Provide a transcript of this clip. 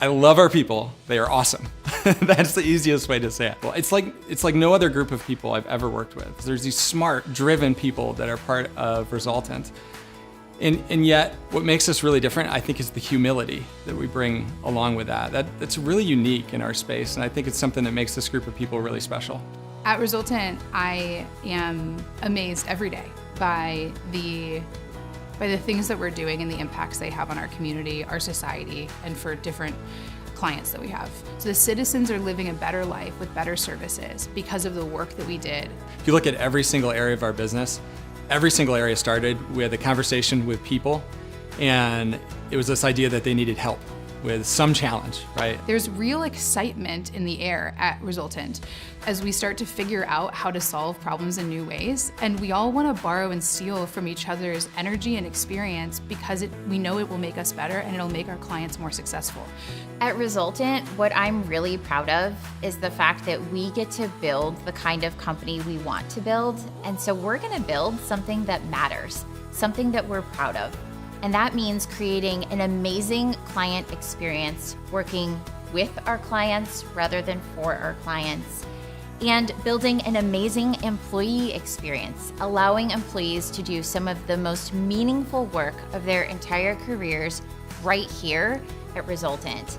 I love our people. They are awesome. That's the easiest way to say it. Well, it's like no other group of people I've ever worked with. There's these smart, driven people that are part of Resultant. And yet, what makes us really different, I think, is the humility that we bring along with that. That's really unique in our space, and I think it's something that makes this group of people really special. At Resultant, I am amazed every day by the things that we're doing and the impacts they have on our community, our society, and for different clients that we have. So the citizens are living a better life with better services because of the work that we did. If you look at every single area of our business, every single area started with a conversation with people, and it was this idea that they needed help with some challenge, right? There's real excitement in the air at Resultant as we start to figure out how to solve problems in new ways. And we all want to borrow and steal from each other's energy and experience because we know it will make us better and it'll make our clients more successful. At Resultant, what I'm really proud of is the fact that we get to build the kind of company we want to build. And so we're going to build something that matters, something that we're proud of. And that means creating an amazing client experience, working with our clients rather than for our clients, and building an amazing employee experience, allowing employees to do some of the most meaningful work of their entire careers right here at Resultant.